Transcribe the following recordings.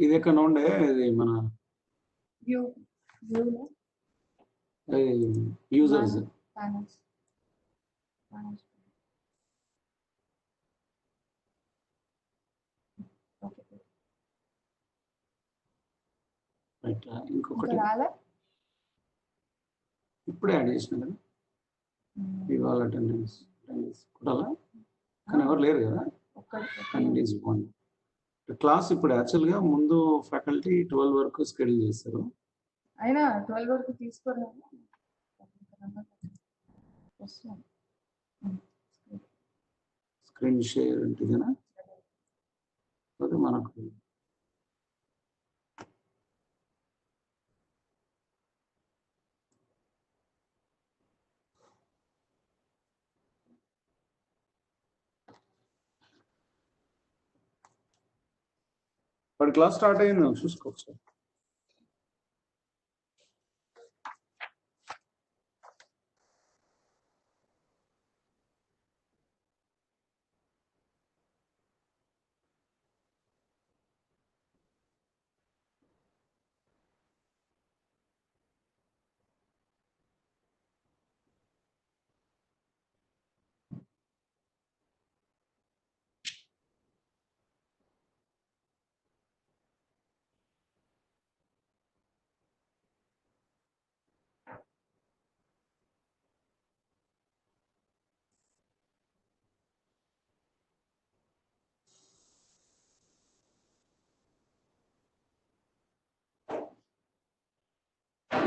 ఇది ఎక్కడ ఉండే ఇది మన యూజర్స్ రైట్. ఇంకొకటి ఇప్పుడే యాడ్ చేసిన కదా ఇవాళ అటెండెన్స్ కొట్టాలా, కానీ ఎవరు లేరు కదా. అటెండెన్స్ బాగుంది. క్లాస్ ఇప్పుడు యాక్చువల్గా ముందు ఫ్యాకల్టీ 12 వరకు స్కెడ్యూల్ చేస్తారు, అయినా 12 వరకు తీసుకోరు. స్క్రీన్ షేర్ ఉంటుందినా అది మనకు వాడి క్లాస్ స్టార్ట్ అయింది చూసుకోవచ్చు.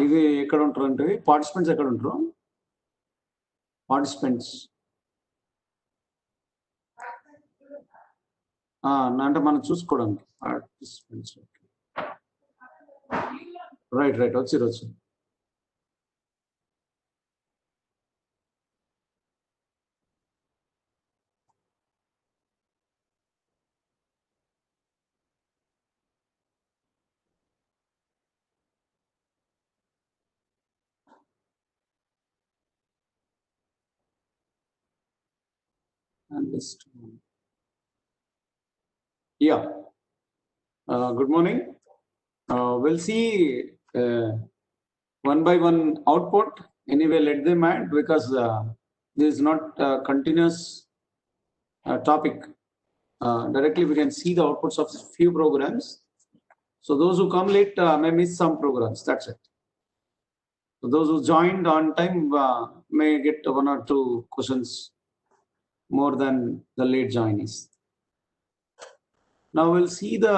ఇది ఎక్కడ ఉంటారు అంటే పార్టిసిపెంట్స్ ఎక్కడ ఉంటారు, పార్టిసిపెంట్స్ అంటే మనం చూసుకోవడానికి పార్టిసిపెంట్స్. రైట్ రైట్ వచ్చి Yeah. Good morning. We'll see one by one output. Anyway, let them add because this is not a continuous topic. Directly we can see the outputs of few programs. So those who come late may miss some programs. That's it. So those who joined on time may get 1 or 2 questions more than the late joinees. Now we'll see the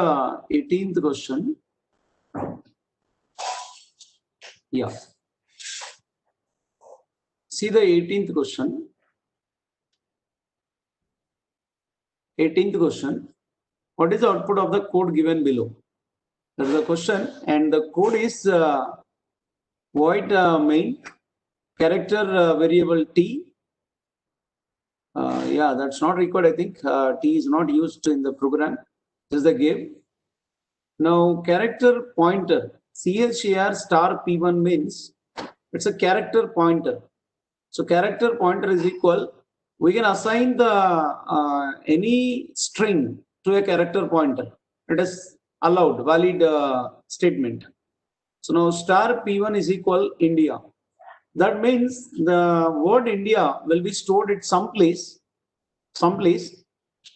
18th question. Yeah. See the 18th question. 18th question. What is the output of the code given below? That is the question, and the code is void main character variable t. Yeah, that's not required. I think t is not used in the program. This is the game. Now character pointer CHAR star P1 means it's a character pointer. So character pointer is equal. We can assign the any string to a character pointer. It is allowed, valid statement. So now star P1 is equal India. That means the word India will be stored at some place,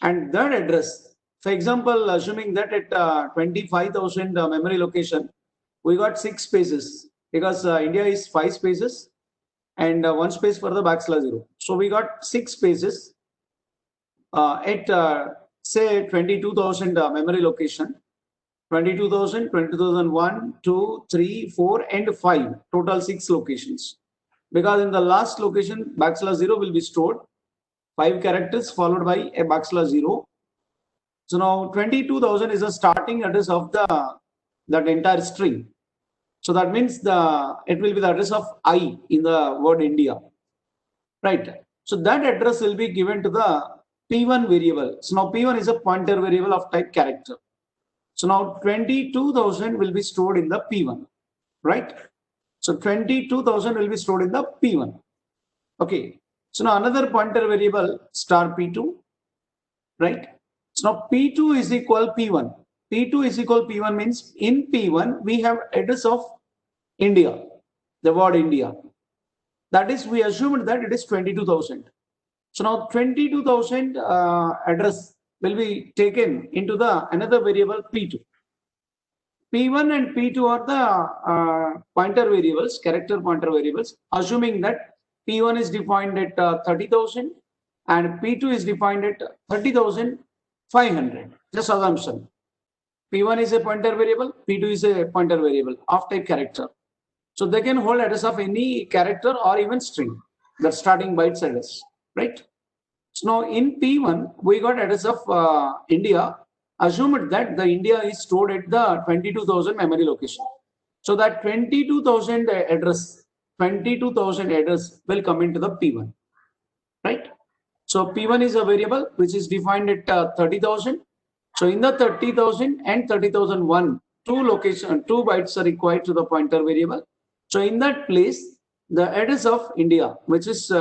and that address. For example, assuming that at 25,000 memory location, we got 6 spaces because India is 5 spaces and 1 space for the \0. So we got 6 spaces at say 22,000 memory location. 22,000, 20,001, 2, 3, 4, and 5. Total 6 locations. Because in the last location, \0 will be stored. 5 characters followed by a \0. So now 22,000 is the starting address of that entire string. So that means it will be the address of I in the word India, right? So that address will be given to the P1 variable. So now P1 is a pointer variable of type character. So now 22,000 will be stored in the P1, right? So 22,000 will be stored in the P1. Okay. So now another pointer variable star P2, right? So now P2 is equal P1. P2 is equal P1 means in P1 we have address of India, the word India. That is, we assumed that it is 22,000. So now 22,000 address will be taken into the another variable P2. P1 and P2 are the pointer variables, character pointer variables, assuming that P1 is defined at 30,000 and P2 is defined at 30,500. Just assumption. P1 is a pointer variable, P2 is a pointer variable of type character. So they can hold address of any character or even string, the starting bytes address, right? So now in P1, we got address of India, assumed that the India is stored at the 22,000 memory location. So that 22,000 address will come into the P1, right? So P1 is a variable which is defined at 30,000. So in the 30,000 and 30,001, two bytes are required to the pointer variable. So in that place, the address of India, which is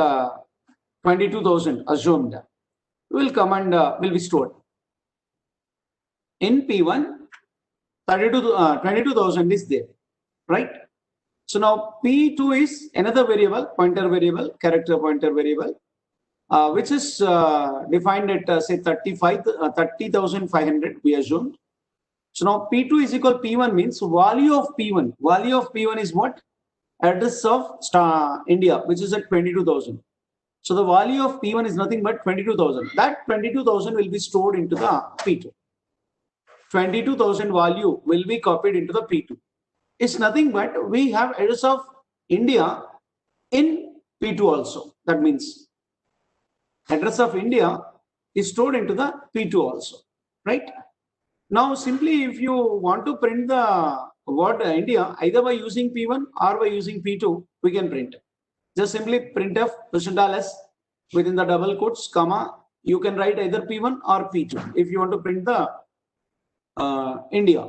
22,000 assumed, will come and will be stored. In P1, 22,000 is there, right? So now P2 is another variable, pointer variable, character pointer variable, which is defined at say 30,500 we assumed. So now P2 is equal P1 means value of P1. Value of P1 is what? Address of India, which is at 22,000. So the value of P1 is nothing but 22,000. That 22,000 will be stored into the P2. 22,000 value will be copied into the P2. It's nothing but we have address of India in P2 also. That means address of India is stored into the P2 also, right? Now simply if you want to print the word India either by using P1 or by using P2, we can print. Just simply printf %s within the double quotes, comma, you can write either P1 or P2 if you want to print the India.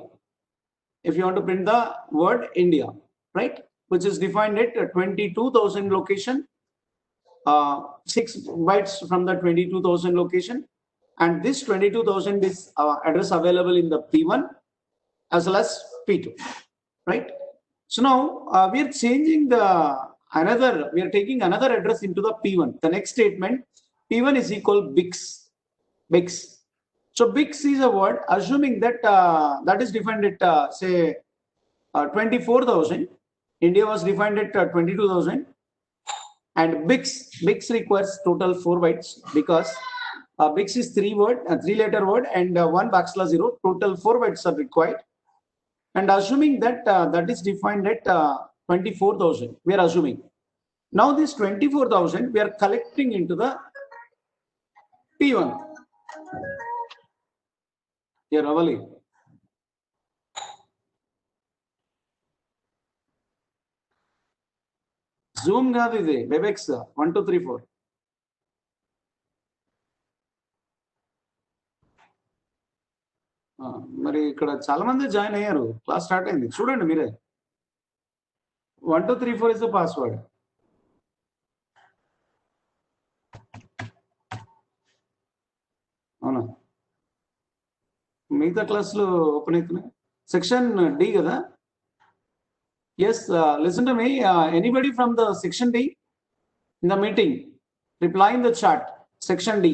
If you want to print the word India, right, which is defined at 22,000 location, 6 bytes from the 22,000 location, and this 22,000 is address available in the P1 as well as P2, right? So now we are changing we are taking another address into the P1. The next statement, P1 is equal BICS. So BICS is a word assuming that that is defined at say 24,000. India was defined at 22,000, and BICS requires total 4 bytes because BICS is 3-letter word and 1 \0. Total 4 bytes are required. And assuming that that is defined at 24,000, we are assuming. Now this 24,000 we are collecting into the P1. Here, Ravali. Zoom కాదు ఇది Webex 1 2 3 4. మరి ఇక్కడ చాలా మంది join అయ్యారు, class start అయింది, చూడండి మీరే. 1 2 3 4 ఇస్ ద పాస్వర్డ్. అవునా, మిగతా క్లాసులు ఓపెన్ అవుతున్నాయి. సెక్షన్ డి కదా? Yes, listen to me. Anybody from the section D in the meeting, reply in the chat. Section D.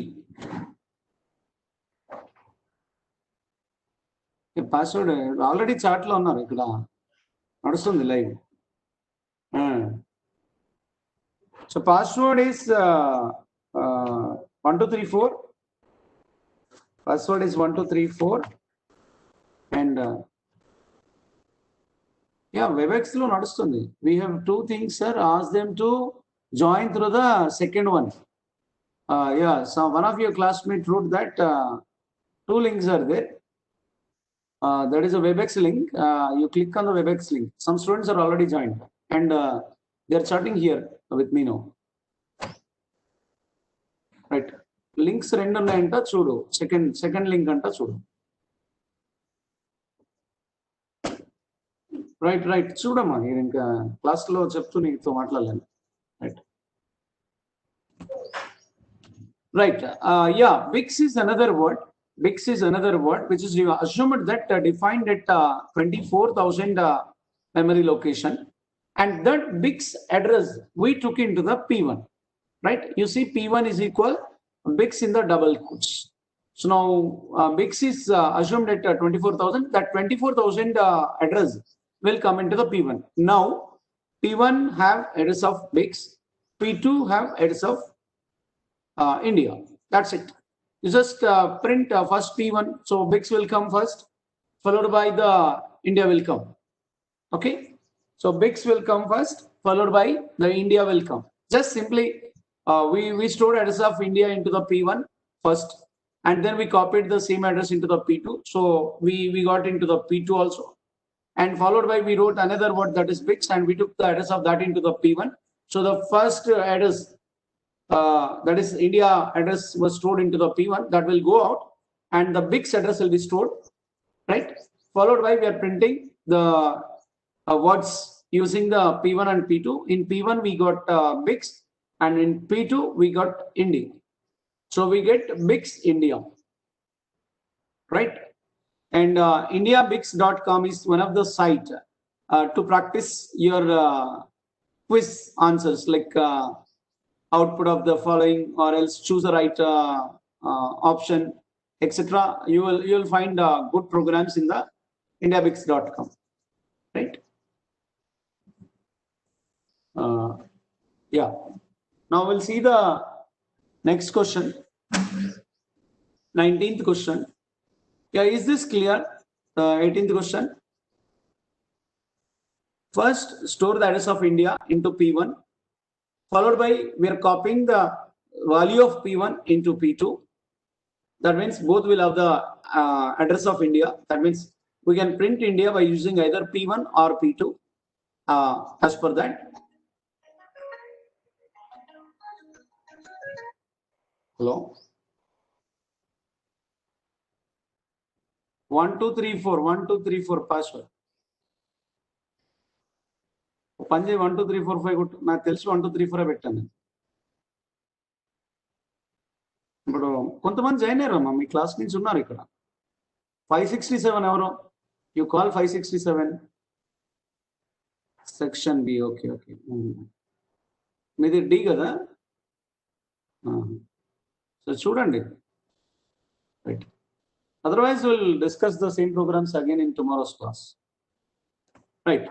Password already chat lo unnaru ikkada nadustundi live. So password is 1 2 3 4. Password is 1 2 3 4 and yeah, Webex lo nadustundi. We have 2 things, sir. Ask them to join through the second one. Yeah, so one of your classmates wrote that 2 links are there. That is a Webex link. You click on the Webex link. Some students are already joined and they are chatting here with me now. Right. Links rendu unnayanta chudu. Second link anta chudu. Right. చూడమ్మా, నేను ఇంకా క్లాస్లో చెప్తూ నీతో మాట్లాడలేను. Right. Yeah, BICS is another word BICS is another word which is assumed that defined at 24,000 memory location, and that BICS address we took into the P1, right? You see P1 is equal BICS in the double quotes. So now BICS is assumed at 24,000. That 24,000 address will come into the P1. Now P1 have address of BICS, P2 have address of India. That's it. You just print first P1. So BICS will come first, followed by the India will come. Okay. So BICS will come first, followed by the India will come. Just simply we stored address of India into the P1 first, and then we copied the same address into the P2. So we got into the P2 also, and followed by we wrote another word that is BICS, and we took the address of that into the P1. So the first address that is India address was stored into the P1, that will go out, and the BICS address will be stored, right? Followed by we are printing the words using the P1 and P2. In P1 we got BICS, and in P2 we got India. So we get BICS India, right? And indiabics.com is one of the site to practice your quiz answers, like output of the following, or else choose the right option, etc. You will find good programs in the indiabics.com, right? Yeah. Now we'll see the next question, 19th question. Yeah, is this clear? 18th question. First, store the address of India into P1, followed by we are copying the value of P1 into P2. That means both will have the address of India. That means we can print India by using either P1 or P2 as per that. Hello. 1234 1234 password. పంజే 12345 నాకు తెలిసి 1234 పెట్టాను. ఇప్పుడు కొంతమంది join అయ్యారమ్మా మీ class నుంచి ఉన్నారు ఇక్కడ. 567 ఎవరు? You call 567 section B. Okay okay, మీది డి కదా? సో చూడండి, right. Otherwise, we'll discuss the same programs again in tomorrow's class. Right.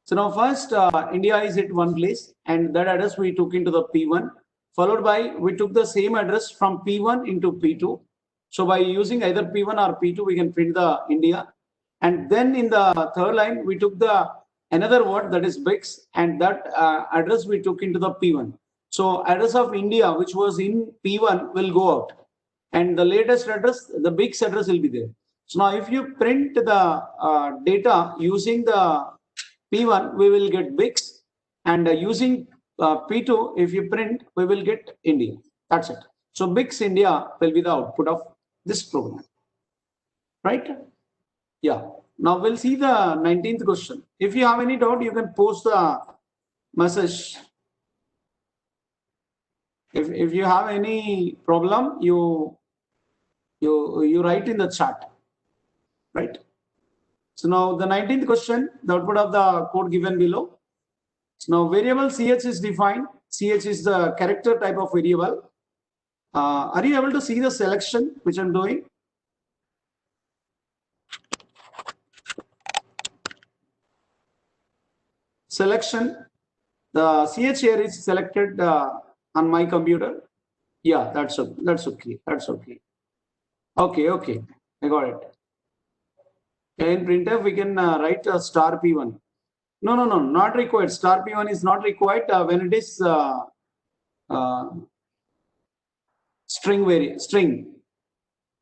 So now first, India is at one place, and that address we took into the P1, followed by we took the same address from P1 into P2. So by using either P1 or P2, we can print the India. And then in the third line, we took the another word that is BICS, and that address we took into the P1. So address of India, which was in P1, will go out. And the latest address, the BICS address will be there. So now if you print the data using the P1, we will get BICS, and using P2, if you print, we will get India. That's it. So BICS India will be the output of this program, right? Yeah. Now we'll see the 19th question. If you have any doubt, you can post the message. If you have any problem, you write in the chat, right? So now the 19th question, the output of the code given below. So now variable ch is defined. Ch is the character type of variable. Are you able to see the selection which I'm doing? Selection. The ch here is selected on my computer. Yeah, that's okay. That's okay. That's okay. Okay. I got it. In printf, we can write star P1. No, not required. Star P1 is not required when it is string,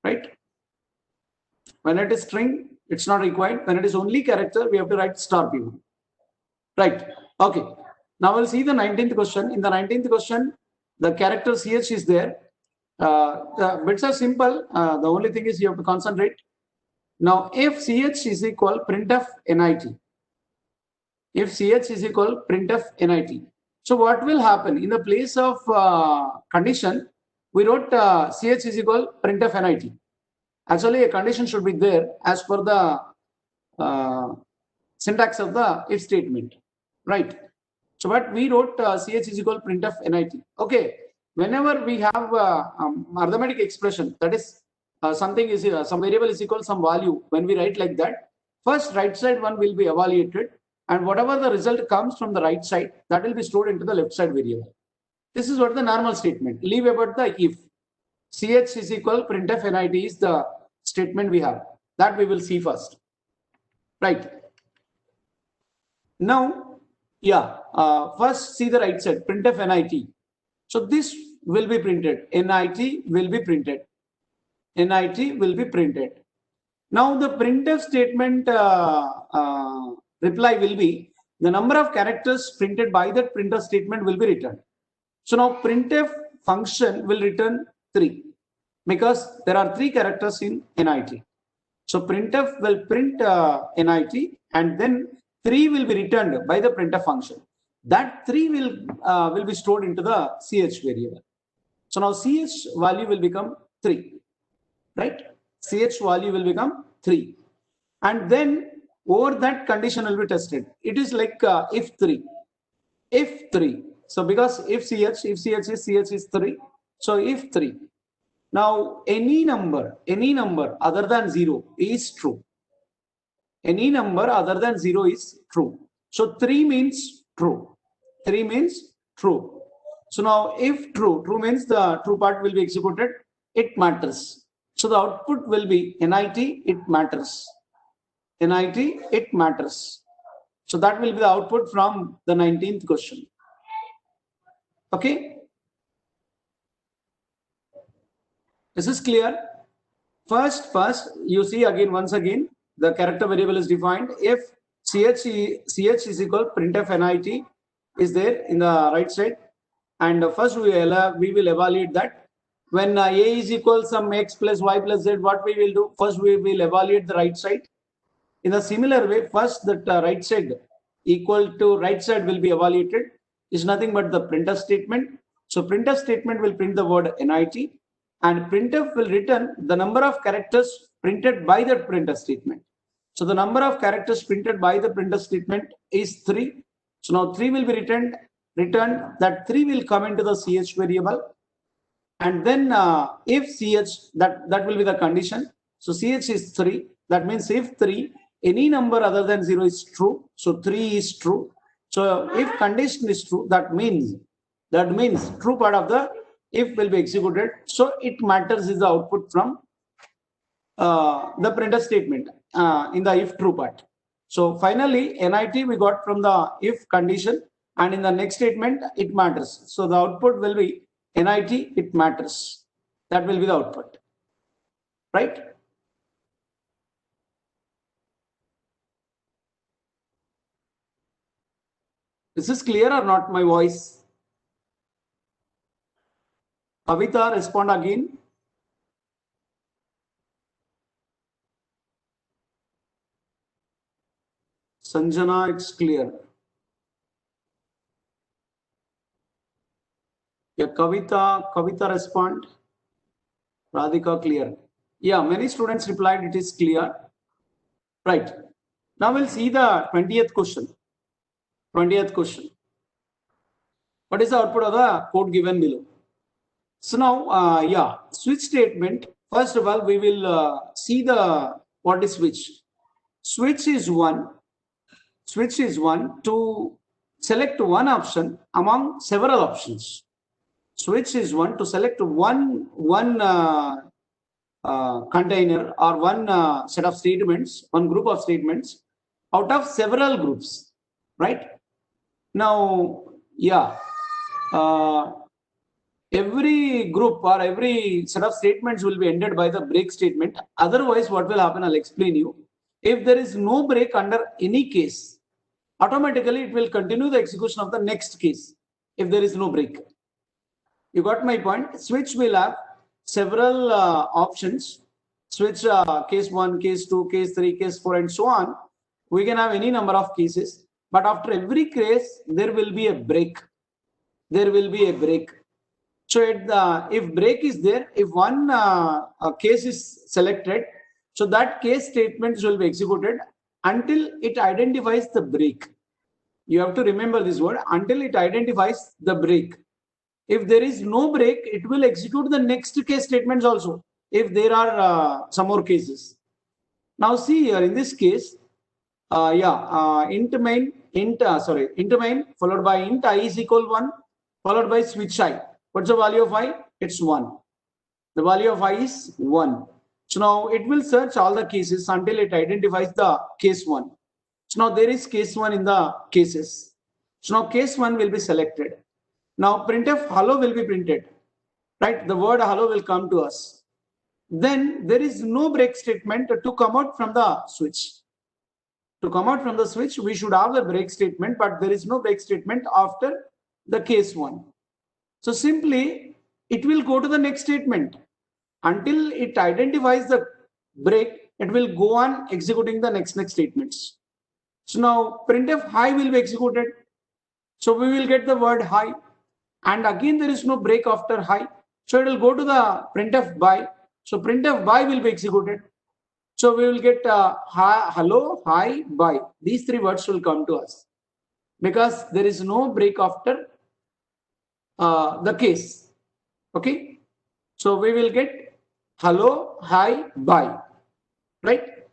right? When it is string, it's not required. When it is only character, we have to write star P1, right? Okay. Now we'll see the 19th question. In the 19th question, the character ch is there. The bits are simple. The only thing is you have to concentrate. Now, if ch is equal printf nit, if ch is equal printf nit, so what will happen in the place of condition? We wrote ch is equal printf nit. Actually, a condition should be there as per the syntax of the if statement, right? So, but we wrote ch is equal printf nit. Okay, whenever we have arithmetic expression, that is something is some variable is equal some value. When we write like that, first right side one will be evaluated, and whatever the result comes from the right side, that will be stored into the left side variable. This is what the normal statement. Leave about the if. Ch is equal printf nit is the statement we have. That we will see first. Right. Now, yeah, first see the right side, printf nit. So this will be printed. Nit will be printed. Nit will be printed. Now the printf statement reply will be the number of characters printed by that printf statement will be returned. So now printf function will return 3 because there are 3 characters in nit. So printf will print nit and then 3 will be returned by the printf function. That 3 will be stored into the ch variable. So now ch value will become 3, right? Ch value will become 3, and then over that condition will be tested. It is like if 3. So because if ch is ch is 3. So if 3. Now any number other than 0 is true. Any number other than 0 is true. So 3 means true. 3 means true. So now if true means the true part will be executed. It matters. So the output will be nit, it matters. Nit, it matters. So that will be the output from the 19th question. Okay. This is clear. First, you see again, once again, the character variable is defined. If ch is equal printf nit is there in the right side, and first we will evaluate that. When a is equal some x plus y plus z, what we will do? First we will evaluate the right side. In a similar way, first that right side equal to right side will be evaluated is nothing but the printf statement. So printf statement will print the word nit, and printf will return the number of characters printed by that printf statement. So the number of characters printed by the printf statement is 3. So now 3 will be returned. That 3 will come into the ch variable, and then if ch, that will be the condition. So ch is 3. That means if 3, any number other than 0 is true. So 3 is true. So if condition is true, that means true part of the if will be executed. So it matters is the output from the printf statement in the if true part. So finally nit we got from the if condition, and in the next statement it matters. So the output will be nit, it matters. That will be the output, right? Is this clear or not, my voice? Kavita, respond again. Sanjana, it's clear. Yeah, Kavita respond. Radhika, clear. Yeah, many students replied it is clear. Right. Now we'll see the 20th question. 20th question. What is the output of the code given below? So now, yeah, switch statement. First of all, we will see the what is switch. Switch is one to select one option among several options. Switch is one to select one container or one set of statements, one group of statements out of several groups, right? Now, yeah, every group or every set of statements will be ended by the break statement. Otherwise, what will happen? I'll explain you. If there is no break under any case, automatically it will continue the execution of the next case if there is no break. You got my point? Switch will have several options. Switch case 1, case 2, case 3, case 4, and so on. We can have any number of cases, but after every case, there will be a break. There will be a break. So if break is there, if one case is selected, so that case statements will be executed until it identifies the break. You have to remember this word, until it identifies the break. If there is no break, it will execute the next case statements also, if there are some more cases. Now see here, in this case, int main followed by int I is equal 1, followed by switch I. What's the value of I? It's 1. The value of I is 1. So now it will search all the cases until it identifies the case 1. So now there is case 1 in the cases. So now case 1 will be selected. Now printf hello will be printed, right? The word hello will come to us. Then there is no break statement to come out from the switch. To come out from the switch, we should have a break statement, but there is no break statement after the case 1. So simply it will go to the next statement. Until it identifies the break, it will go on executing the next statements. So now printf hi will be executed. So we will get the word hi. And again, there is no break after hi. So it will go to the printf by. So printf by will be executed. So we will get hi, hello, hi, bye. These three words will come to us because there is no break after the case. Okay. So we will get hello, hi, bye. Right?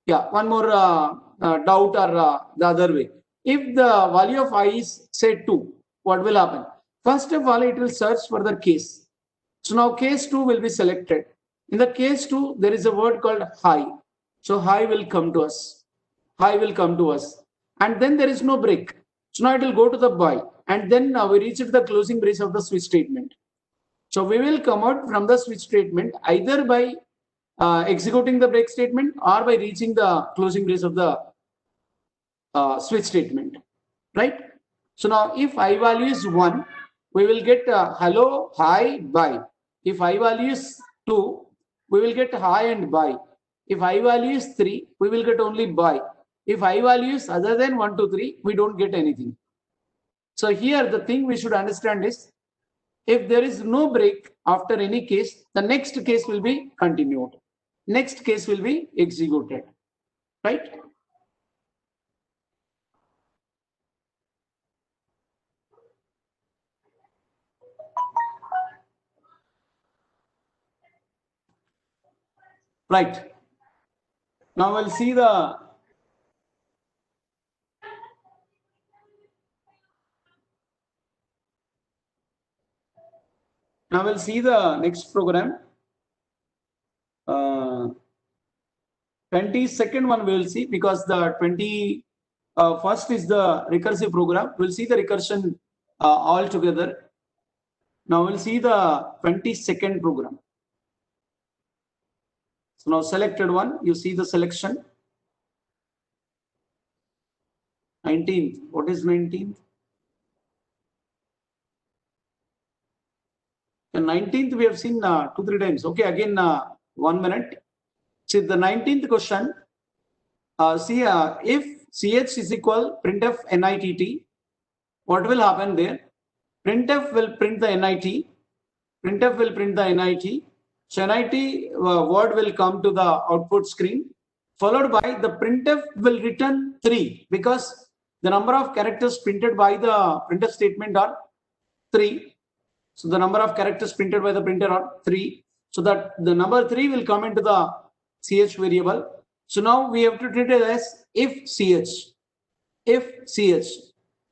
Yeah. One more doubt or the other way. If the value of I is say 2, what will happen? First of all, it will search for the case. So now case 2 will be selected. In the case 2, there is a word called hi. So hi will come to us. Hi will come to us. And then there is no break. So now it will go to the by. And then we reach the closing brace of the switch statement. So we will come out from the switch statement either by executing the break statement or by reaching the closing brace of the switch statement. Right? So now if I value is 1, we will get hello, hi, bye. If I value is 2, we will get hi and bye. If I value is 3, we will get only bye. If I value is other than 1, 2, 3, we don't get anything. So here the thing we should understand is, if there is no break after any case, the next case will be continued. Next case will be executed. Right? Right. Now we'll see the next program. 22nd one we will see, because the 21st is the recursive program. We'll see the recursion all together. Now we'll see the 22nd program. So now selected one, you see the selection. 19th. What is 19th? The 19th we have seen 2-3 times. Okay, again 1 minute. See the 19th question. See if ch is equal printf NITT, what will happen there? Printf will print the NIT. Printf will print the NIT. So NIT word will come to the output screen, followed by the printf will return 3, because the number of characters printed by the printf statement are 3. So the number of characters printed by the printer are 3. So that the number 3 will come into the ch variable. So now we have to treat it as if ch. If ch.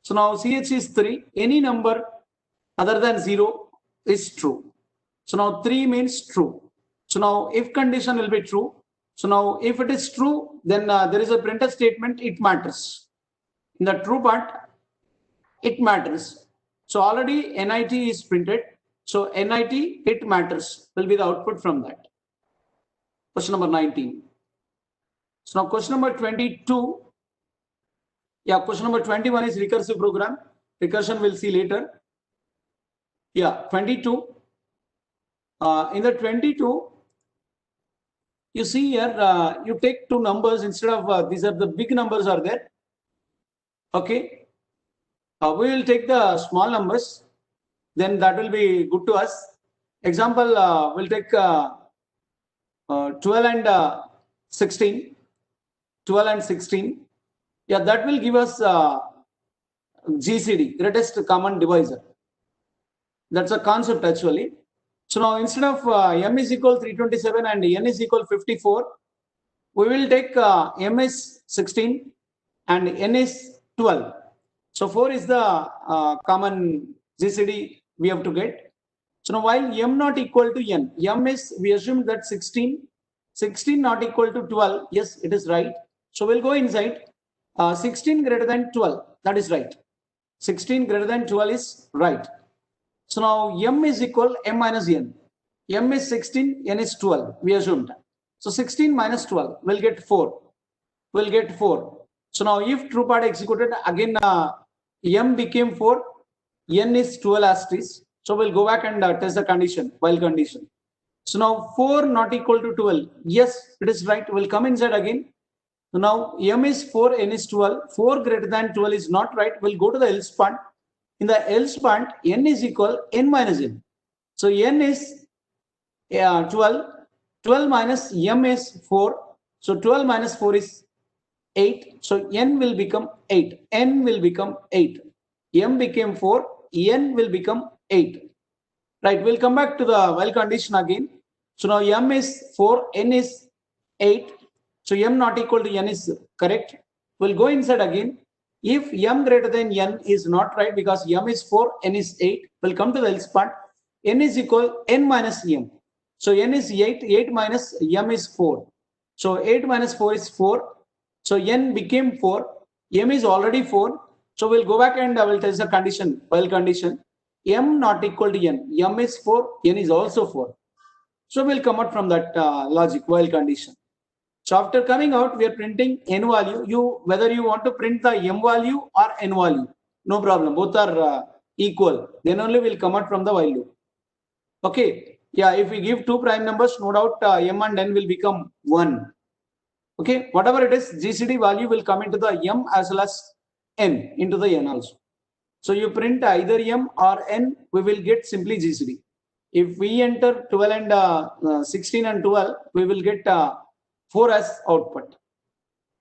So now ch is 3. Any number other than 0 is true. So now 3 means true. So now if condition will be true. So now if it is true, then there is a printf statement, it matters. In the true part, it matters. So already NIT is printed. So NIT, it matters, will be the output from that. Question number 19. So now question number 22. Yeah, question number 21 is recursive program. Recursion we'll see later. Yeah, 22. In the 22, you see here, you take two numbers instead of these are the big numbers are there. Okay. We will take the small numbers. then that will be good to us. Example, we'll take 12 and 16. 12 and 16. Yeah, that will give us GCD, greatest common divisor. That's a concept actually. So now instead of m is equal 327 and n is equal 54, we will take m is 16 and n is 12. So 4 is the common GCD we have to get. So now while m not equal to n, m is, we assume that 16 not equal to 12. Yes, it is right. So we'll go inside 16 greater than 12. That is right. 16 greater than 12 is right. So now m is equal m minus n. M is 16, n is 12. We assumed. So 16 minus 12 will get 4. Will get 4. So now if true part executed, again m became 4, n is 12 as it is. So we'll go back and test the condition, while condition. So now 4 not equal to 12. Yes, it is right. We'll come inside again. So now m is 4, n is 12. 4 greater than 12 is not right. We'll go to the else part. In the else part, n is equal n minus n. So n is 12. 12 minus m is 4. So 12 minus 4 is 8. So n will become 8. N will become 8. M became 4. N will become 8. Right. We'll come back to the while condition again. So now m is 4. N is 8. So m not equal to n is correct. We'll go inside again. If m greater than n is not right because m is 4, n is 8. We'll come to the else part. N is equal n minus m. So n is 8. 8 minus m is 4. So 8 minus 4 is 4. So n became 4. M is already 4. So we'll go back and we'll test the condition, while condition. M not equal to n. M is 4. N is also 4. So we'll come out from that logic, while condition. So after coming out, we are printing n value. Whether you want to print the m value or n value, no problem. Both are equal. Then only will come out from the while loop. Okay. Yeah, if we give two prime numbers, no doubt m and n will become 1. Okay. Whatever it is, GCD value will come into the m as well as n into the n also. So you print either m or n, we will get simply GCD. If we enter 12 and 16 and 12, we will get 4 as output.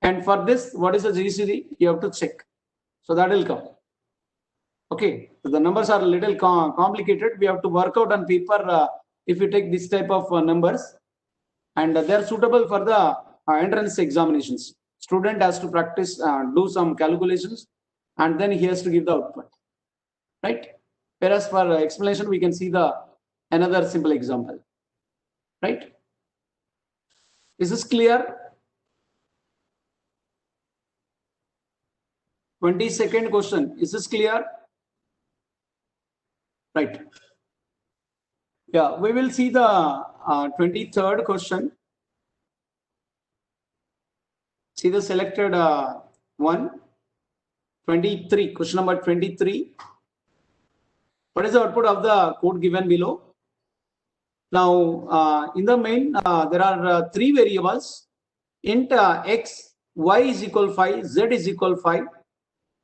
And for this, what is the GCD? You have to check. So that will come. Okay. So the numbers are a little complicated. We have to work out on paper if you take this type of numbers. And they are suitable for the entrance examinations. Student has to practice, do some calculations, and then he has to give the output. Right? Whereas for explanation, we can see the another simple example. Right? Is this clear? 22nd question. Is this clear? Right. Yeah, we will see the 23rd question. See the selected one. 23. Question number 23. What is the output of the code given below? Now, in the main, there are 3 variables. Int x, y is equal 5, z is equal 5.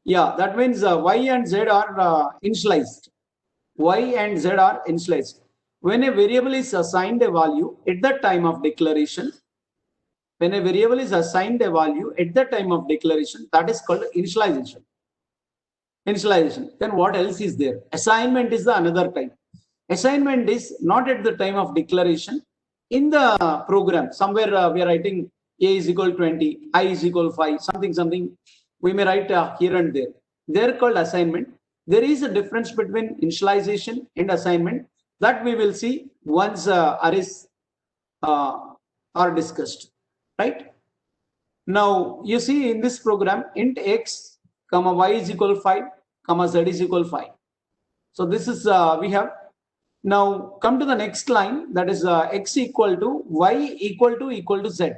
Yeah, that means y and z are initialized. Y and z are initialized. When a variable is assigned a value at the time of declaration, when a variable is assigned a value at the time of declaration, that is called initialization. Initialization. Then what else is there? Assignment is the another type. Assignment is not at the time of declaration. In the program, somewhere we are writing a is equal 20, I is equal 5, something. We may write here and there. They're called assignment. There is a difference between initialization and assignment that we will see once arrays are discussed. Right? Now, you see in this program, int x, comma y is equal 5, comma z is equal 5. So this is we have. Now come to the next line, that is x equal to y equal to z.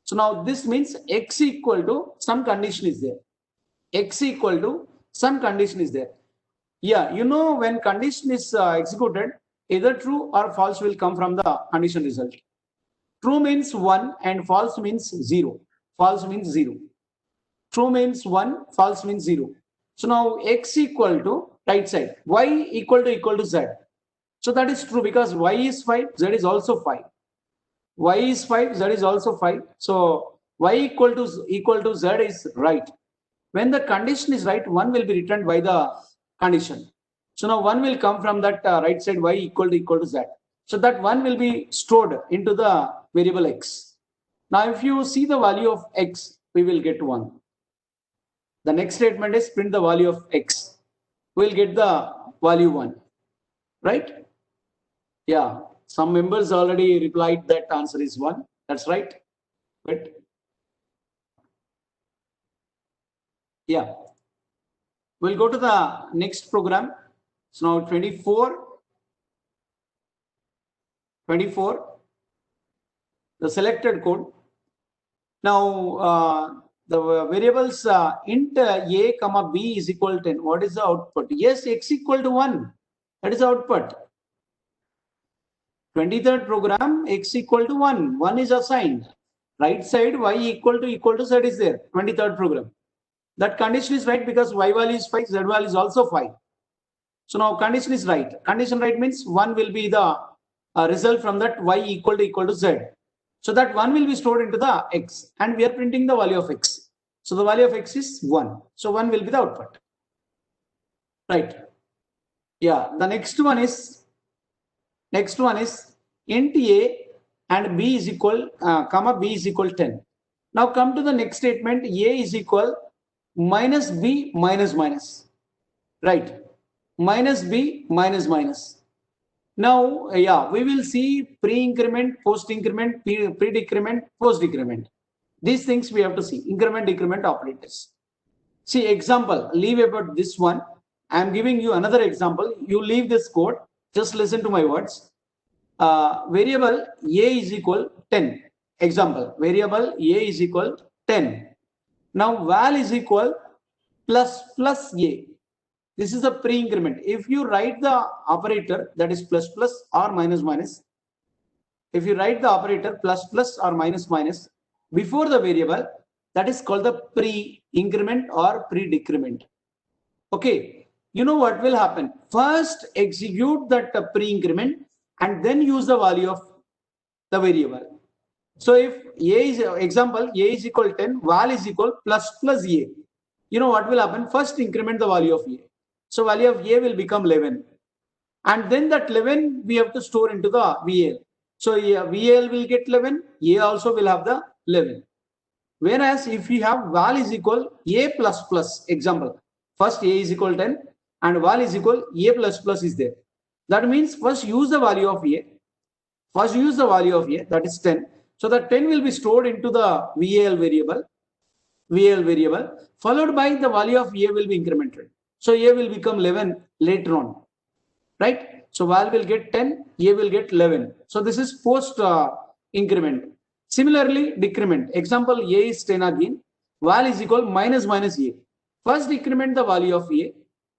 So now this means x equal to some condition is there. X equal to some condition is there. Yeah, you know, when condition is executed, either true or false will come from the condition result. True means 1 and false means 0. False means 0. True means 1, false means 0. So now x equal to right side. Y equal to Z. So that is true because Y is 5, Z is also 5. Y is 5, Z is also 5. So Y equal to Z is right. When the condition is right, 1 will be returned by the condition. So now 1 will come from that right side, Y equal to Z. So that 1 will be stored into the variable X. Now if you see the value of X, we will get 1. The next statement is print the value of X. We will get the value 1. Right? Yeah. Some members already replied that answer is 1. That's right. But yeah. We'll go to the next program. So now 24, the selected code. Now the variables int a comma b is equal to 10. What is the output? Yes, x equal to 1. That is the output. 23rd program, x equal to 1. 1 is assigned. Right side, y equal to z is there. 23rd program. That condition is right because y value is 5, z value is also 5. So now condition is right. Condition right means 1 will be the result from that y equal to z. So that 1 will be stored into the x and we are printing the value of x. So the value of x is 1. So 1 will be the output. Right. Yeah. The next one is int a and b is equal, comma b is equal 10. Now come to the next statement. A is equal minus b minus minus. Right. Minus b minus minus. Now, yeah, we will see pre-increment, post-increment, pre-decrement, post-decrement. These things we have to see. Increment, decrement operators. See, example, leave about this one. I am giving you another example. You leave this code. Just listen to my words. Variable a is equal 10. Example, variable a is equal 10. Now, val is equal plus a. This is the pre-increment. If you write the operator that is plus plus or minus minus, if you write the operator plus plus or minus minus before the variable, that is called the pre-increment or pre-decrement. Okay, you know what will happen? First execute that pre-increment and then use the value of the variable. So if a is example, a is equal to 10, val is equal plus a. You know what will happen? First increment the value of a. So value of a will become 11. And then that 11 we have to store into the VL. So VL will get 11, a also will have the 11. Whereas if you have val is equal a plus plus, example, first a is equal to 10 and val is equal a plus plus is there. That means first use the value of a. First use the value of a, that is 10. So that 10 will be stored into the VL variable, followed by the value of a will be incremented. So a will become 11 later on, right? So val will get 10, a will get 11. So this is post increment. Similarly, decrement. Example, a is 10 again. Val is equal minus a. First decrement the value of a.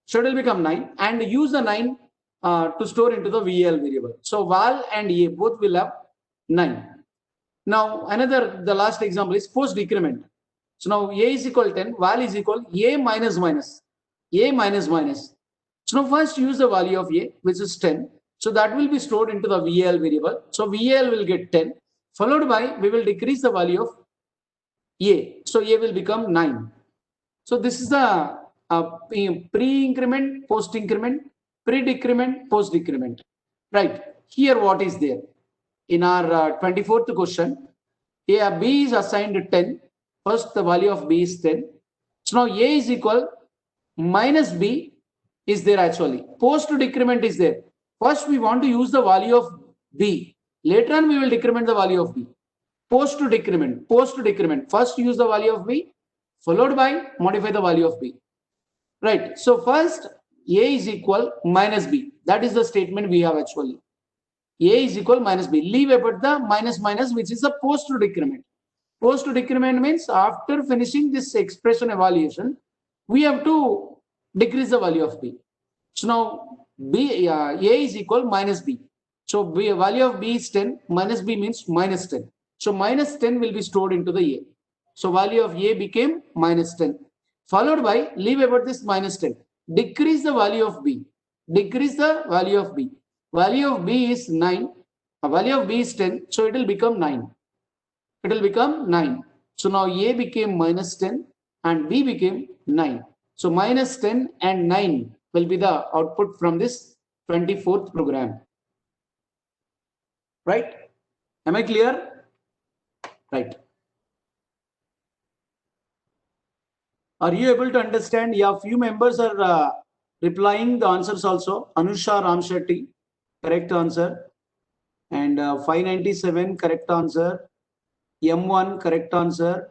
So it will become 9 and use the 9 to store into the VL variable. So val and a both will have 9. Now the last example is post decrement. So now a is equal to 10, val is equal a minus minus. A minus minus. So now first use the value of a, which is 10. So that will be stored into the VL variable. So VL will get 10, followed by we will decrease the value of a. So a will become 9. So this is the pre-increment, post-increment, pre-decrement, post-decrement. Right. Here what is there? In our 24th question, b is assigned 10. First the value of b is 10. So now a is equal minus b is there actually. Post to decrement is there. First we want to use the value of b. Later on we will decrement the value of b. Post to decrement. First use the value of b, followed by modify the value of b. Right. So first a is equal minus b. That is the statement we have actually. A is equal minus b. Leave about the minus minus, which is a post to decrement. Post to decrement means after finishing this expression evaluation, we have to decrease the value of b. So now a is equal minus b. So value of b is 10, minus b means minus 10. So minus 10 will be stored into the a. So value of a became minus 10. Followed by leave about this minus 10. decrease the value of b. Decrease the value of b. Value of b is 9. Value of b is 10. So it will become 9. It will become 9. So now a became minus 10 and b became 9. So minus 10 and 9 will be the output from this 24th program. Right? Am I clear? Right. Are you able to understand? Yeah, few members are replying the answers also. Anusha Ramshetty, correct answer. And 597, correct answer. M1, correct answer.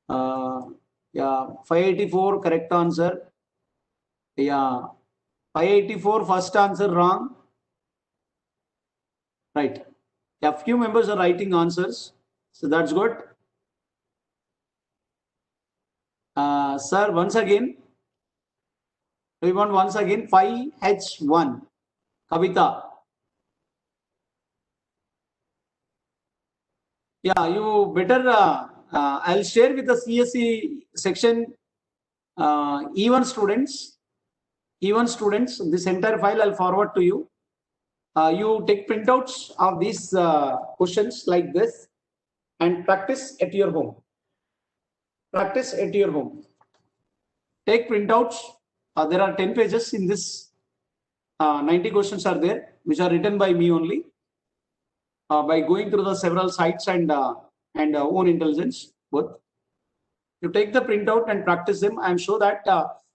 Yeah, 584, correct answer. Yeah, 584, first answer wrong. Right. Yeah, few members are writing answers. So that's good. Sir, once again, we want once again 5H1. Kavita. Yeah, you better, I'll share with the CSE section, E1 students, this entire file I'll forward to you. You take printouts of these questions like this and practice at your home. Practice at your home. Take printouts. There are 10 pages in this. 90 questions are there, which are written by me only. By going through the several sites and own intelligence both. You take the printout and practice them. I'm sure that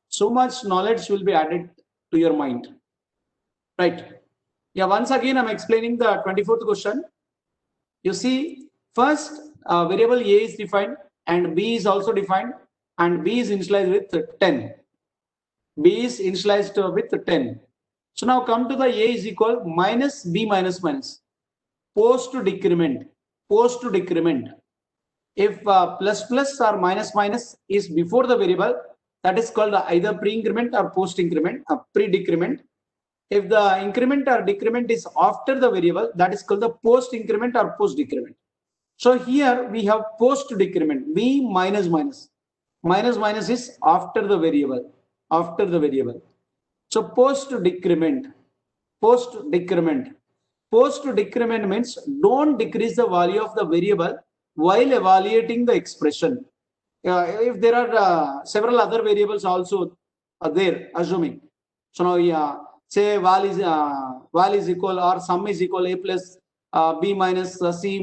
so much knowledge will be added to your mind. Right. Yeah, once again, I'm explaining the 24th question. You see, first variable a is defined and b is also defined and b is initialized with 10. B is initialized with 10. So now come to the a is equal minus b minus minus. Post to decrement. Post to decrement. If plus plus or minus minus is before the variable, that is called either pre-increment or post-increment, pre-decrement. If the increment or decrement is after the variable, that is called the post-increment or post-decrement. So here we have post-decrement, b minus minus. Minus minus is after the variable. After the variable. So post-decrement. Post-decrement. Post-decrement means don't decrease the value of the variable while evaluating the expression. If there are several other variables also there, assuming. So now, yeah, say val is equal or sum is equal a plus b minus c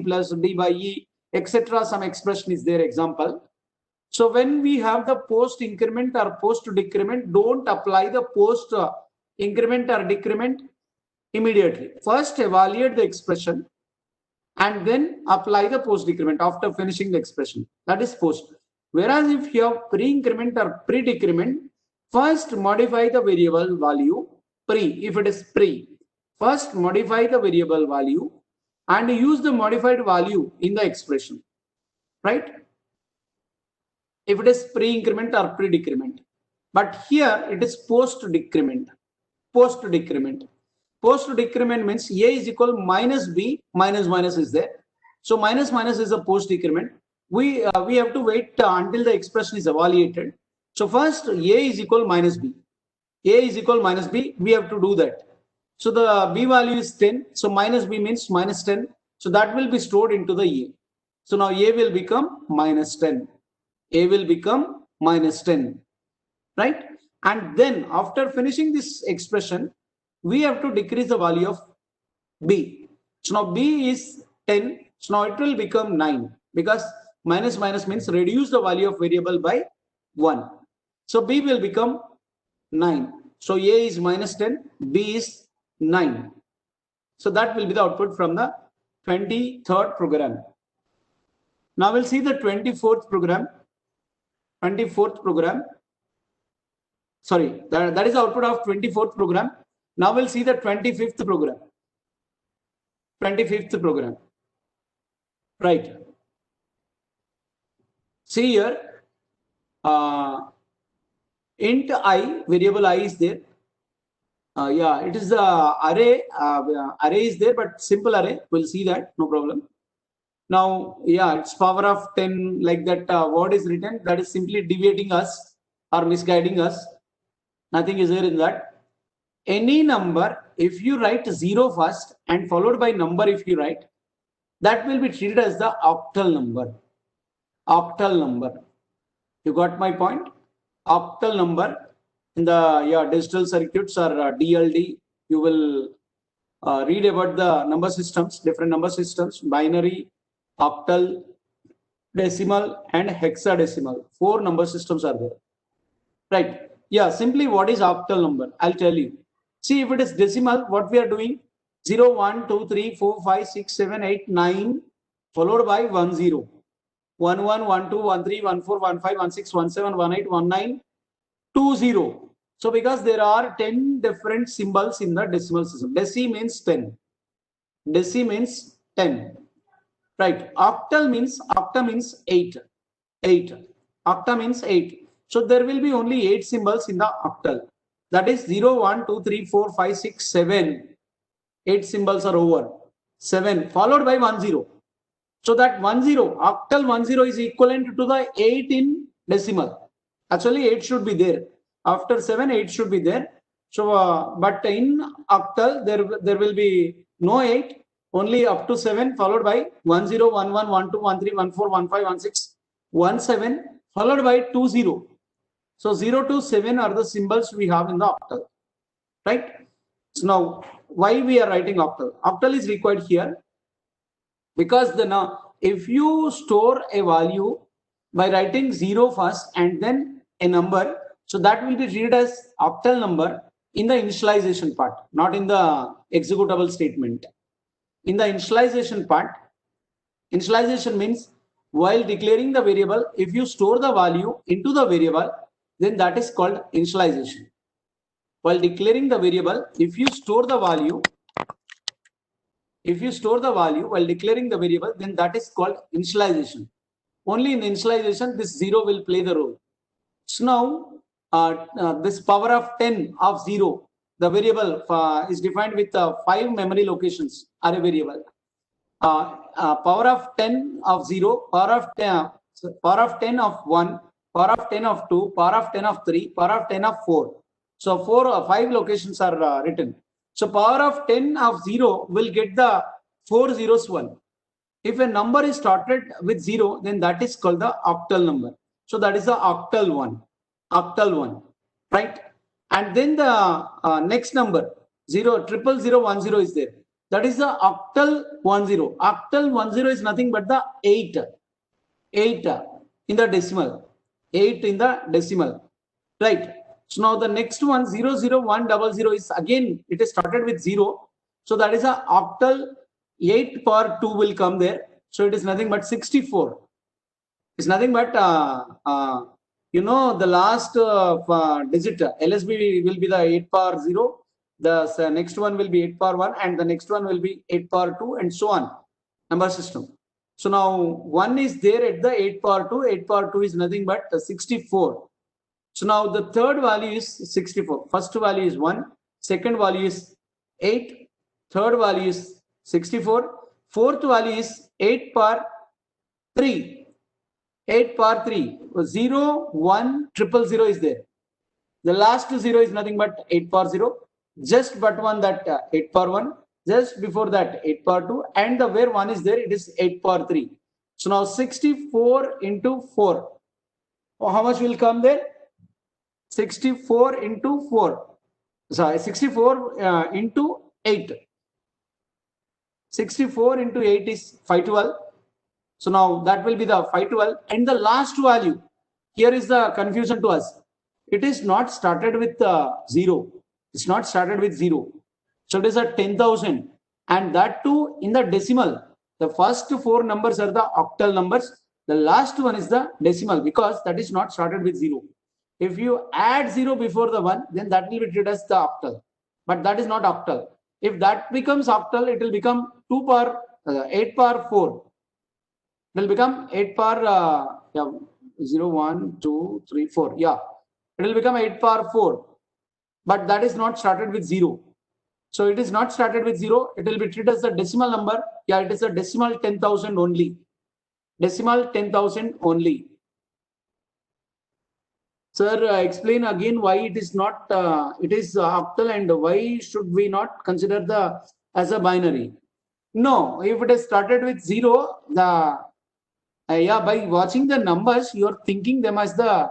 plus d by e, etc. Some expression is there, example. So when we have the post increment or post decrement, don't apply the post increment or decrement immediately. First evaluate the expression and then apply the post decrement after finishing the expression. That is post. Whereas if you have pre-increment or pre-decrement, first modify the variable value pre. If it is pre, first modify the variable value and use the modified value in the expression. Right? If it is pre-increment or pre-decrement. But here it is post-decrement. Post-decrement. Post-decrement means a is equal minus b minus minus is there. So minus minus is a post-decrement. We have to wait until the expression is evaluated. So first a is equal minus b. A is equal minus b. We have to do that. So the b value is 10. So minus b means minus 10. So that will be stored into the a. So now a will become minus 10. A will become minus 10. Right? And then after finishing this expression, we have to decrease the value of b. So now b is 10. So now it will become 9 because minus minus means reduce the value of variable by 1. So b will become 9. So a is minus 10, b is 9. So that will be the output from the 23rd program. Now we'll see the 24th program. 24th program. Sorry, that is the output of 24th program. Now we'll see the 25th program. 25th program. Right. See here, int I, variable I is there. Yeah, it is the array. Array is there, but simple array. We'll see that, no problem. Now, yeah, it's power of 10, like that word is written. That is simply deviating us or misguiding us. Nothing is there in that. Any number, if you write 0 first and followed by number, if you write, that will be treated as the octal number. Octal number. You got my point? Octal number in the digital circuits or DLD, you will read about the number systems, different number systems, binary, octal, decimal, and hexadecimal. 4 number systems are there. Right. Yeah, simply what is octal number? I'll tell you. See, if it is decimal, what we are doing? 0, 1, 2, 3, 4, 5, 6, 7, 8, 9, followed by 1, 0. 1, 1, 1, 2, 1, 3, 1, 4, 1, 5, 1, 6, 1, 7, 1, 8, 1, 9, 2, 0. So because there are 10 different symbols in the decimal system. Deci means 10. Deci means 10. Right. Octa means 8. 8. Octa means 8. So there will be only 8 symbols in the octal. That is 0, 1, 2, 3, 4, 5, 6, 7. 8 symbols are over. 7 followed by 1, 0. So that 1, 0, octal 1, 0 is equivalent to the 8 in decimal. Actually 8 should be there. After 7, 8 should be there. So, but in octal, there will be no 8, only up to 7, followed by 1, 0, 1, 1, 1, 2, 1, 3, 1, 4, 1, 5, 1, 6, 1, 7, followed by 2, 0. So 0 to 7 are the symbols we have in the octal, right? So now, why we are writing octal? Octal is required here because if you store a value by writing 0 first and then a number, so that will be treated as octal number in the initialization part, not in the executable statement. In the initialization part, initialization means while declaring the variable, if you store the value into the variable, then that is called initialization. While declaring the variable, if you store the value while declaring the variable, then that is called initialization. Only in initialization, this 0 will play the role. So now, this power of 10 of 0, the variable is defined with 5 memory locations are a variable. Power of 10 of 0, power of 10 of 1, power of 10 of 2, power of 10 of 3, power of 10 of 4. So 5 locations are written. So power of 10 of 0 will get the 4 zeros 1. If a number is started with 0, then that is called the octal number. So that is the octal one. Octal one, right? And then the next number 0, 00010 is there. That is the octal 10. Octal 10 is nothing but the 8 in the decimal. 8 in the decimal, right? So now the next one 00100 is again, it is started with 0. So that is a octal 8 power 2 will come there. So it is nothing but 64. It's nothing but you know, the last digit LSB will be the 8 power 0. The next one will be 8 power 1 and the next one will be 8 power 2 and so on. Number system. So now 1 is there at the 8 power 2. 8 power 2 is nothing but 64. So now the third value is 64. First value is 1. Second value is 8. Third value is 64. Fourth value is 8 power 3. 8 power 3. 0, 1, 000 is there. The last 0 is nothing but 8 power 0. Just but one that 8 power 1. Just before that 8 power 2. And the where 1 is there, it is 8 power 3. So now 64 into 4. Oh, how much will come there? 64 into 4. Sorry, 64 into 8. 64 into 8 is 512. So now that will be the 512. And the last value, here is the confusion to us. It is not started with 0. It's not started with 0. So it is a 10,000. And that too in the decimal. The first 4 numbers are the octal numbers. The last one is the decimal because that is not started with 0. If you add 0 before the 1, then that will be treated as the octal. But that is not octal. If that becomes octal, it will become 8 power 4. It will become 8 power 0, 1, 2, 3, 4. Yeah, it will become 8 power 4. But that is not started with 0. So it is not started with 0. It will be treated as a decimal number. Yeah, it is a decimal 10,000 only. Decimal 10,000 only. Sir, explain again why it is not, it is octal, and why should we not consider the as a binary? No, if it is started with 0, the yeah, by watching the numbers, you are thinking them as the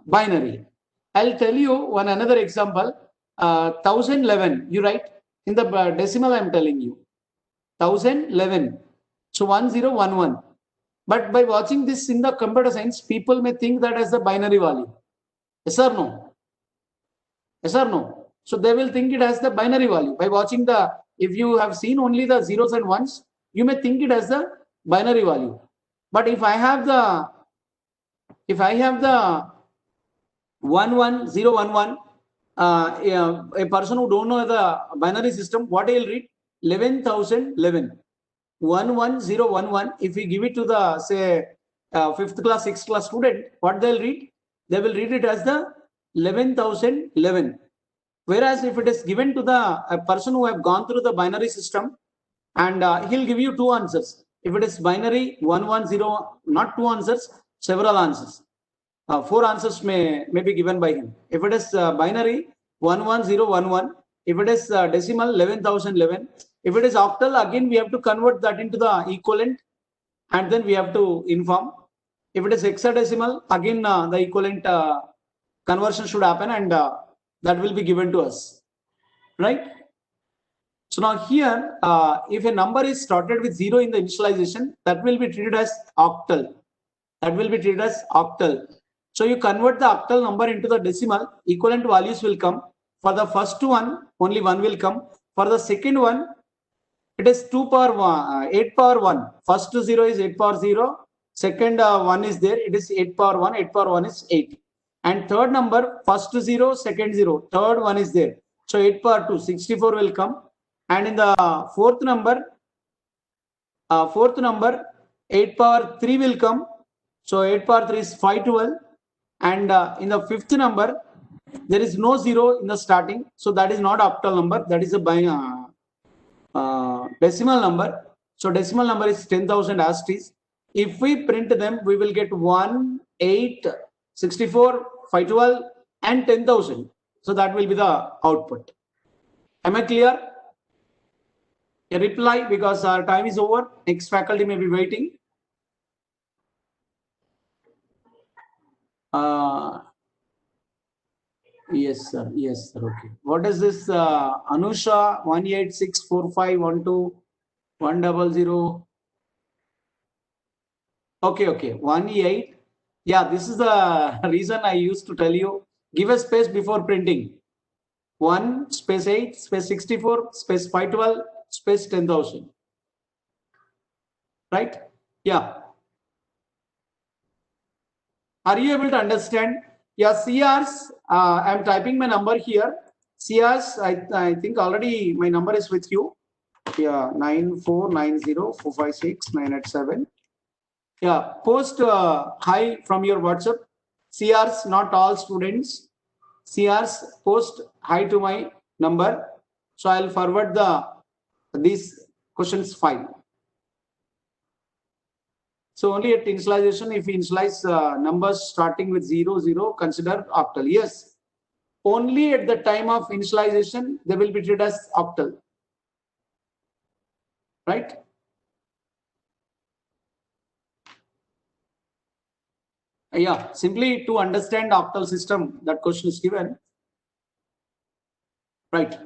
binary. I'll tell you one another example. 1011, you write in the decimal. I'm telling you 1011. So 1011. But by watching this in the computer science, people may think that as the binary value. Yes or no? Yes or no? So they will think it as the binary value. By watching the, if you have seen only the zeros and ones, you may think it as the binary value. But if I have the 11011, a person who don't know the binary system, what he'll read? 11,011. 11011. If we give it to the, say, 5th class, 6th class student, what they'll read? They will read it as the 11,011. Whereas if it is given to a person who have gone through the binary system, and he'll give you two answers. If it is binary 110, not two answers, several answers. 4 answers may be given by him. If it is binary 11011, if it is decimal 11,011, if it is octal, again we have to convert that into the equivalent, and then we have to inform. If it is hexadecimal, again the equivalent conversion should happen, and that will be given to us, right? So now here, if a number is started with 0 in the initialization, that will be treated as octal. That will be treated as octal. So you convert the octal number into the decimal, equivalent values will come. For the first one, only 1 will come. For the second one, it is 2 power 1, 8 power 1. First 0 is 8 power 0. Second 1 is there, it is 8 power 1. 8 power 1 is 8. And third number, first 0, second 0. Third 1 is there. So 8 power 2, 64 will come. And in the fourth number, 8 power 3 will come. So 8 power 3 is 512. And in the fifth number, there is no 0 in the starting. So that is not octal number. That is a decimal number. So decimal number is 10,000 as it is. If we print them, we will get 1, 8, 64, 512 and 10,000. So that will be the output. Am I clear? A reply, because our time is over. Next faculty may be waiting. Yes, sir. Yes, sir. Okay. What is this? Anusha 18645121000. Okay, okay. 18. Yeah, this is the reason I used to tell you. Give a space before printing. 1 space 8 space 64 space 512 space 10,000. Right? Yeah. Are you able to understand? Yeah, CRs, I'm typing my number here. CRs, I think already my number is with you. Yeah, 9490456987. Yeah, post hi from your WhatsApp. CRs, not all students. CRs, post hi to my number. So I'll forward these questions file. So only at initialization, if we initialize numbers starting with 0, 0, consider octal. Yes, only at the time of initialization, they will be treated as octal. Right? Yeah, simply to understand octal system, that question is given. Right.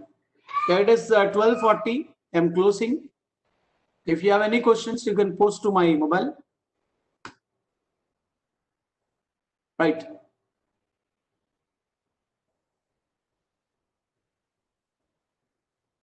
Yeah, it is 12:40. I'm closing. If you have any questions, you can post to my mobile. Right.